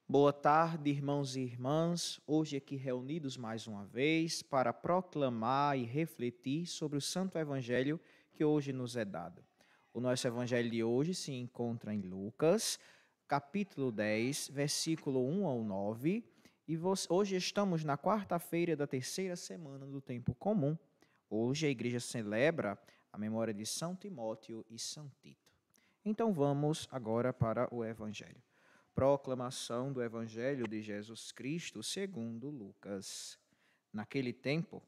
Boa tarde, irmãos e irmãs. Hoje aqui reunidos mais uma vez para proclamar e refletir sobre o Santo Evangelho que hoje nos é dado. O nosso Evangelho de hoje se encontra em Lucas, capítulo 10, versículo 1 ao 9. Hoje estamos na quarta-feira da terceira semana do tempo comum. Hoje a igreja celebra a memória de São Timóteo e São Tito. Então vamos agora para o Evangelho. Proclamação do Evangelho de Jesus Cristo segundo Lucas. Naquele tempo,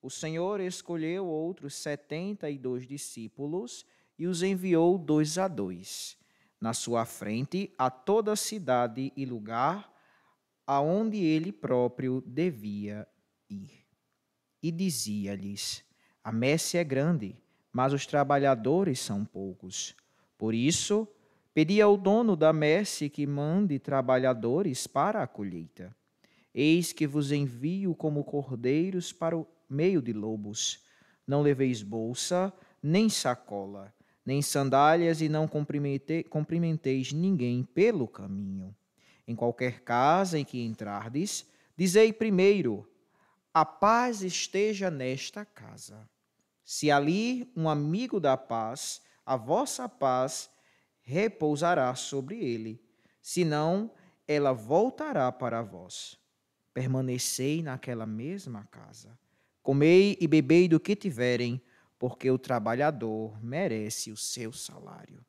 o Senhor escolheu outros 72 discípulos e os enviou 2 a 2, na sua frente a toda a cidade e lugar aonde ele próprio devia ir. E dizia-lhes: a messe é grande, mas os trabalhadores são poucos. Por isso, pedi ao dono da messe que mande trabalhadores para a colheita. Eis que vos envio como cordeiros para o meio de lobos. Não leveis bolsa, nem sacola, nem sandálias, e não cumprimenteis ninguém pelo caminho. Em qualquer casa em que entrardes, dizei primeiro: a paz esteja nesta casa. Se ali um amigo da paz, a vossa paz repousará sobre ele, senão ela voltará para vós. Permanecei naquela mesma casa. Comei e bebei do que tiverem, porque o trabalhador merece o seu salário.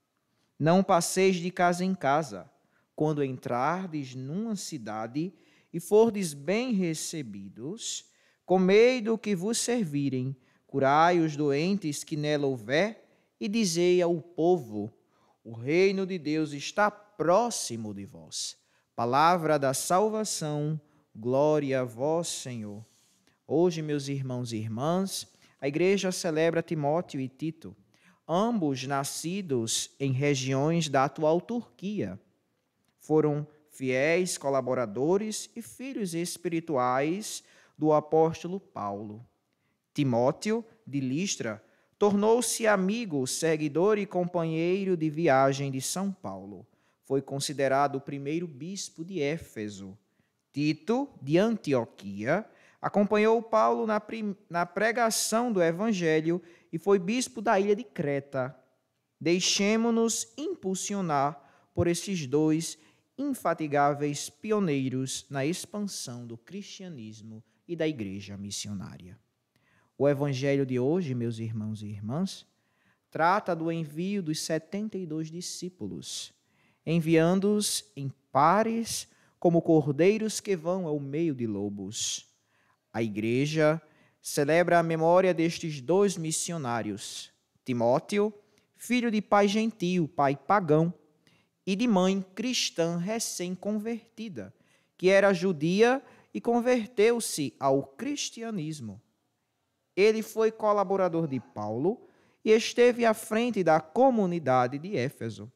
Não passeis de casa em casa. Quando entrardes numa cidade e fordes bem recebidos, comei do que vos servirem, curai os doentes que nela houver, e dizei ao povo: o reino de Deus está próximo de vós. Palavra da salvação, glória a vós, Senhor. Hoje, meus irmãos e irmãs, a igreja celebra Timóteo e Tito, ambos nascidos em regiões da atual Turquia. Foram fiéis colaboradores e filhos espirituais do apóstolo Paulo. Timóteo, de Listra, tornou-se amigo, seguidor e companheiro de viagem de São Paulo. Foi considerado o primeiro bispo de Éfeso. Tito, de Antioquia, acompanhou Paulo na pregação do Evangelho e foi bispo da ilha de Creta. Deixemo-nos impulsionar por esses dois infatigáveis pioneiros na expansão do cristianismo e da igreja missionária. O evangelho de hoje, meus irmãos e irmãs, trata do envio dos 72 discípulos, enviando-os em pares como cordeiros que vão ao meio de lobos. A igreja celebra a memória destes dois missionários, Timóteo, filho de pai gentio, pai pagão, e de mãe cristã recém-convertida, que era judia e converteu-se ao cristianismo. Ele foi colaborador de Paulo e esteve à frente da comunidade de Éfeso.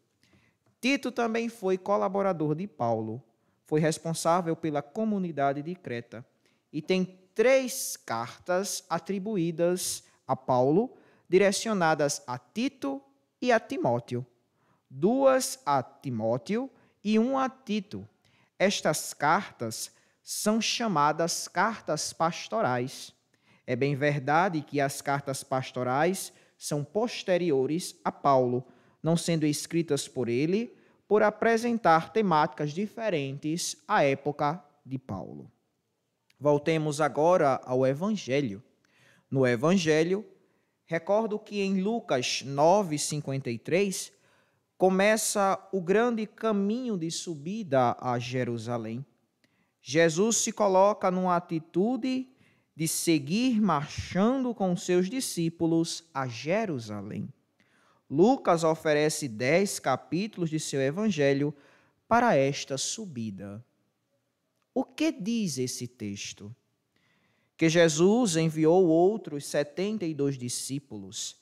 Tito também foi colaborador de Paulo, foi responsável pela comunidade de Creta e tem 3 cartas atribuídas a Paulo, direcionadas a Tito e a Timóteo. 2 a Timóteo e 1 a Tito. Estas cartas são chamadas cartas pastorais. É bem verdade que as cartas pastorais são posteriores a Paulo, não sendo escritas por ele, por apresentar temáticas diferentes à época de Paulo. Voltemos agora ao Evangelho. No Evangelho, recordo que em Lucas 9:53, começa o grande caminho de subida a Jerusalém. Jesus se coloca numa atitude de seguir marchando com seus discípulos a Jerusalém. Lucas oferece 10 capítulos de seu evangelho para esta subida. O que diz esse texto? Que Jesus enviou outros 72 discípulos.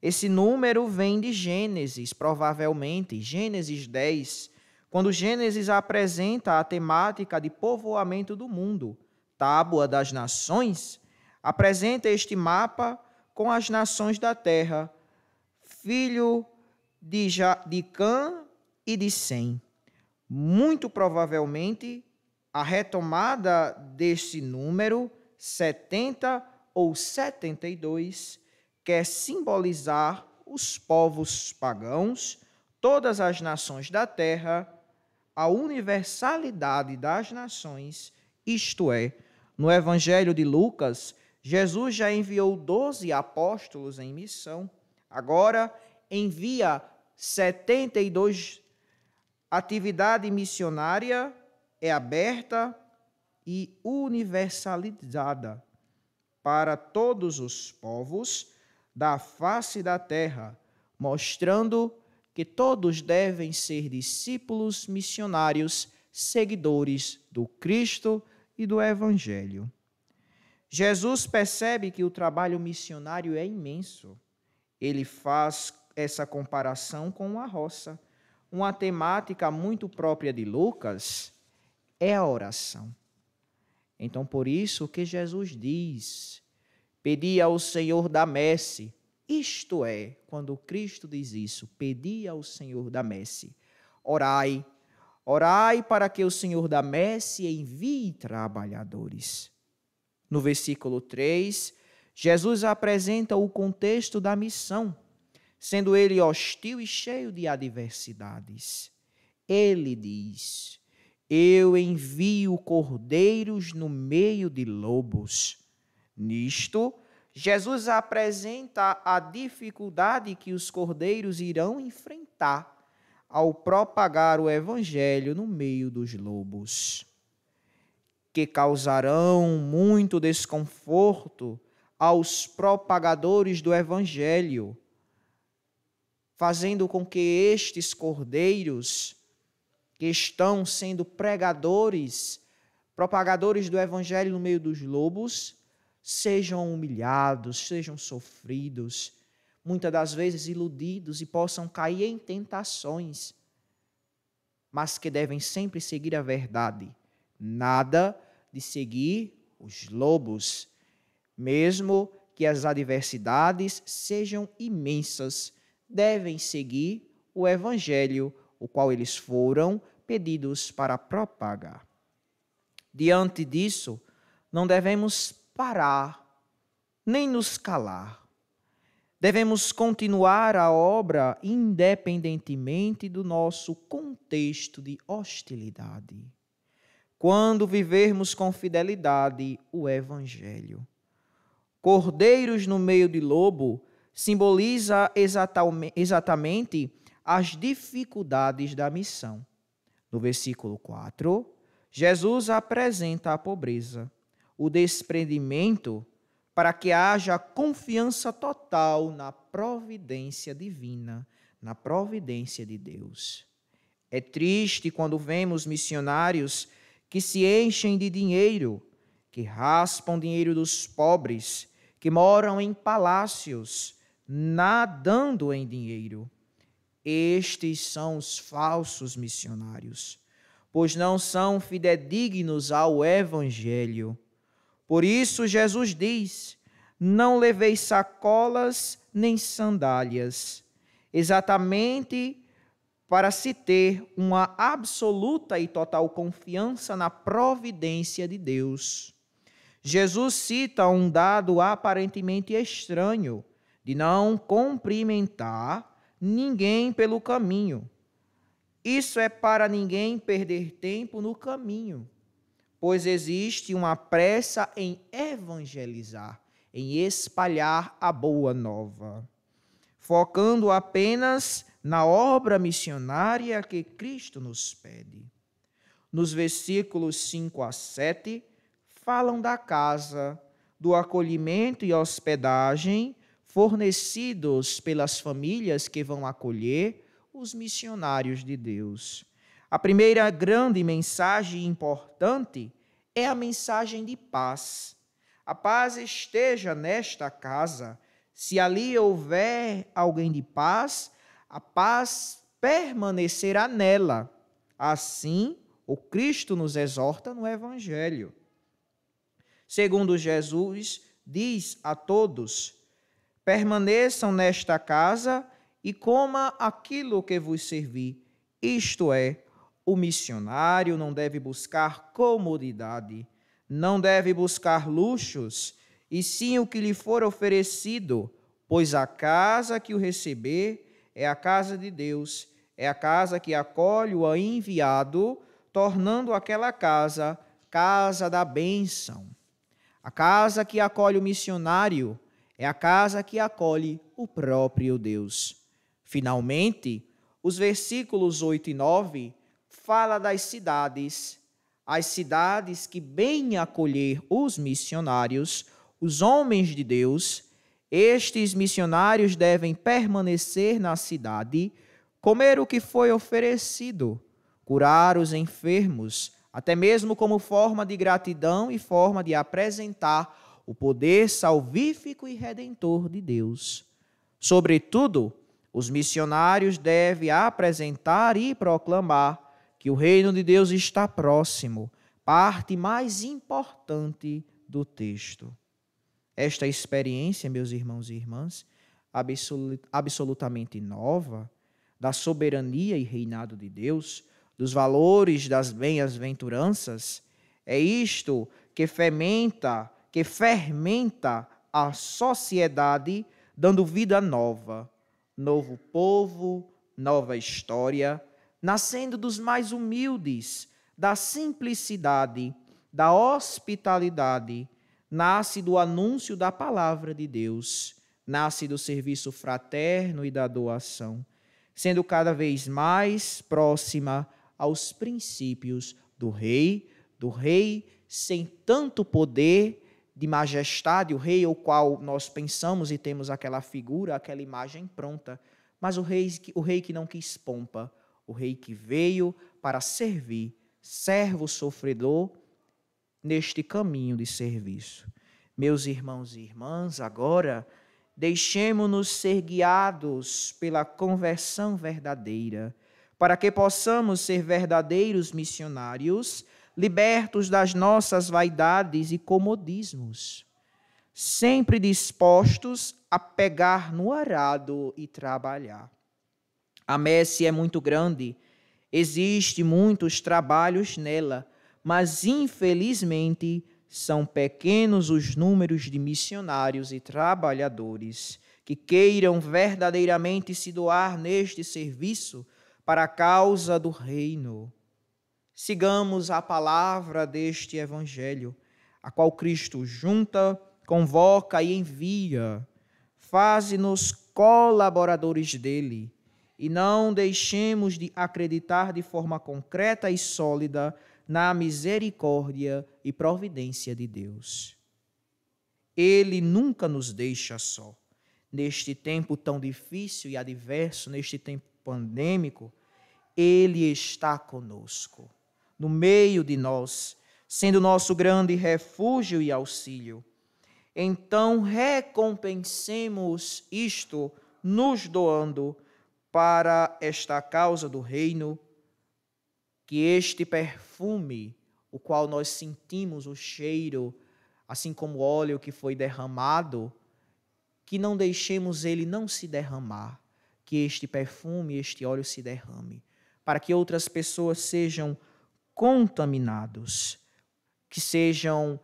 Esse número vem de Gênesis, provavelmente, Gênesis 10, quando Gênesis apresenta a temática de povoamento do mundo. Tábua das Nações apresenta este mapa com as nações da terra, filho de Cã e de Sem. Muito provavelmente, a retomada desse número, 70 ou 72, quer simbolizar os povos pagãos, todas as nações da terra, a universalidade das nações, isto é, no Evangelho de Lucas, Jesus já enviou 12 apóstolos em missão, agora envia 72. Atividade missionária é aberta e universalizada para todos os povos da face da terra, mostrando que todos devem ser discípulos missionários, seguidores do Cristo e do Evangelho. Jesus percebe que o trabalho missionário é imenso. Ele faz essa comparação com a roça. Uma temática muito própria de Lucas é a oração. Então, por isso que Jesus diz: pedi ao Senhor da messe. Isto é, quando Cristo diz isso, pedi ao Senhor da messe. Orai, orai para que o Senhor da messe envie trabalhadores. No versículo 3, Jesus apresenta o contexto da missão, sendo ele hostil e cheio de adversidades. Ele diz: eu envio cordeiros no meio de lobos. Nisto, Jesus apresenta a dificuldade que os cordeiros irão enfrentar ao propagar o evangelho no meio dos lobos, que causarão muito desconforto aos propagadores do evangelho, fazendo com que estes cordeiros, que estão sendo pregadores, propagadores do evangelho no meio dos lobos, sejam humilhados, sejam sofridos, muitas das vezes iludidos e possam cair em tentações, mas que devem sempre seguir a verdade. Nada de seguir os lobos, mesmo que as adversidades sejam imensas, devem seguir o evangelho, o qual eles foram pedidos para propagar. Diante disso, não devemos parar, nem nos calar. Devemos continuar a obra independentemente do nosso contexto de hostilidade. Quando vivermos com fidelidade o evangelho. Cordeiros no meio de lobo simboliza exatamente as dificuldades da missão. No versículo 4, Jesus apresenta a pobreza, o desprendimento, para que haja confiança total na providência divina, na providência de Deus. É triste quando vemos missionários que se enchem de dinheiro, que raspam dinheiro dos pobres, que moram em palácios, nadando em dinheiro. Estes são os falsos missionários, pois não são fidedignos ao evangelho. Por isso Jesus diz: não leveis sacolas nem sandálias, exatamente para se ter uma absoluta e total confiança na providência de Deus. Jesus cita um dado aparentemente estranho, de não cumprimentar ninguém pelo caminho. Isso é para ninguém perder tempo no caminho, pois existe uma pressa em evangelizar, em espalhar a boa nova, focando apenas na obra missionária que Cristo nos pede. Nos versículos 5 a 7, falam da casa, do acolhimento e hospedagem fornecidos pelas famílias que vão acolher os missionários de Deus. A primeira grande mensagem importante é a mensagem de paz. A paz esteja nesta casa. Se ali houver alguém de paz, a paz permanecerá nela. Assim, o Cristo nos exorta no Evangelho. Segundo Jesus, diz a todos: permaneçam nesta casa e coma aquilo que vos servi, isto é, O missionário não deve buscar comodidade, não deve buscar luxos, e sim o que lhe for oferecido, pois a casa que o receber é a casa de Deus, é a casa que acolhe o enviado, tornando aquela casa casa da bênção. A casa que acolhe o missionário é a casa que acolhe o próprio Deus. Finalmente, os versículos 8 e 9 fala das cidades, as cidades que bem acolher os missionários, os homens de Deus. Estes missionários devem permanecer na cidade, comer o que foi oferecido, curar os enfermos, até mesmo como forma de gratidão e forma de apresentar o poder salvífico e redentor de Deus. Sobretudo, os missionários devem apresentar e proclamar que o reino de Deus está próximo, parte mais importante do texto. Esta experiência, meus irmãos e irmãs, absolutamente nova, da soberania e reinado de Deus, dos valores das bem-aventuranças, é isto que fermenta a sociedade, dando vida nova, novo povo, nova história, nascendo dos mais humildes, da simplicidade, da hospitalidade, nasce do anúncio da palavra de Deus, nasce do serviço fraterno e da doação, sendo cada vez mais próxima aos princípios do rei sem tanto poder de majestade, o rei ao qual nós pensamos e temos aquela figura, aquela imagem pronta, mas o rei que não quis pompa, o rei que veio para servir, servo sofredor, neste caminho de serviço. Meus irmãos e irmãs, agora deixemo-nos ser guiados pela conversão verdadeira, para que possamos ser verdadeiros missionários, libertos das nossas vaidades e comodismos, sempre dispostos a pegar no arado e trabalhar. A messe é muito grande, existem muitos trabalhos nela, mas infelizmente são pequenos os números de missionários e trabalhadores que queiram verdadeiramente se doar neste serviço para a causa do reino. Sigamos a palavra deste Evangelho, a qual Cristo junta, convoca e envia. Faze-nos colaboradores dele e não deixemos de acreditar de forma concreta e sólida na misericórdia e providência de Deus. Ele nunca nos deixa só. Neste tempo tão difícil e adverso, neste tempo pandêmico, Ele está conosco, no meio de nós, sendo nosso grande refúgio e auxílio. Então, recompensemos isto, nos doando para esta causa do reino, que este perfume, o qual nós sentimos o cheiro, assim como o óleo que foi derramado, que não deixemos ele não se derramar, que este perfume, este óleo se derrame, para que outras pessoas sejam contaminados, que sejam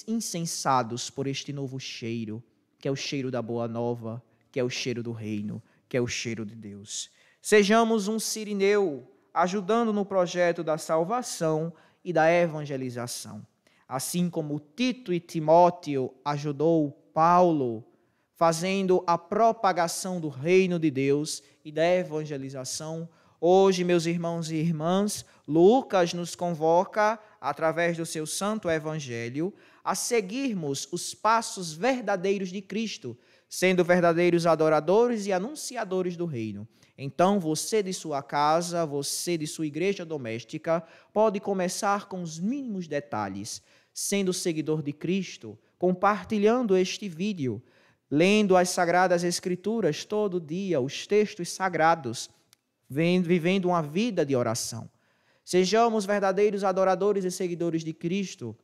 incensados por este novo cheiro, que é o cheiro da boa nova, que é o cheiro do reino, que é o cheiro de Deus. Sejamos um Cirineu, ajudando no projeto da salvação e da evangelização. Assim como Tito e Timóteo ajudou Paulo, fazendo a propagação do reino de Deus e da evangelização. Hoje, meus irmãos e irmãs, Lucas nos convoca, através do seu santo evangelho, a seguirmos os passos verdadeiros de Cristo, sendo verdadeiros adoradores e anunciadores do reino. Então, você de sua casa, você de sua igreja doméstica, pode começar com os mínimos detalhes, sendo seguidor de Cristo, compartilhando este vídeo, lendo as Sagradas Escrituras todo dia, os textos sagrados, vivendo uma vida de oração. Sejamos verdadeiros adoradores e seguidores de Cristo.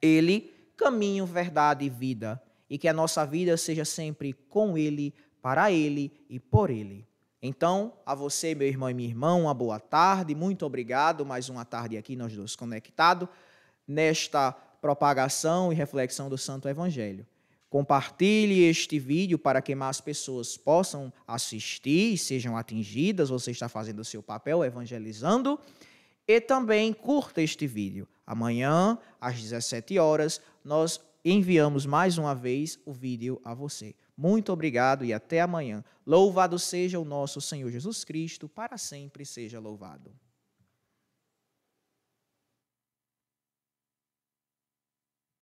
Ele, caminho, verdade e vida. E que a nossa vida seja sempre com Ele, para Ele e por Ele. Então, a você, meu irmão e minha irmã, uma boa tarde, muito obrigado, mais uma tarde aqui, nós dois conectados, nesta propagação e reflexão do Santo Evangelho. Compartilhe este vídeo para que mais pessoas possam assistir e sejam atingidas. Você está fazendo o seu papel evangelizando. E também curta este vídeo. Amanhã, às 17 horas, nós enviamos mais uma vez o vídeo a você. Muito obrigado e até amanhã. Louvado seja o nosso Senhor Jesus Cristo, para sempre seja louvado.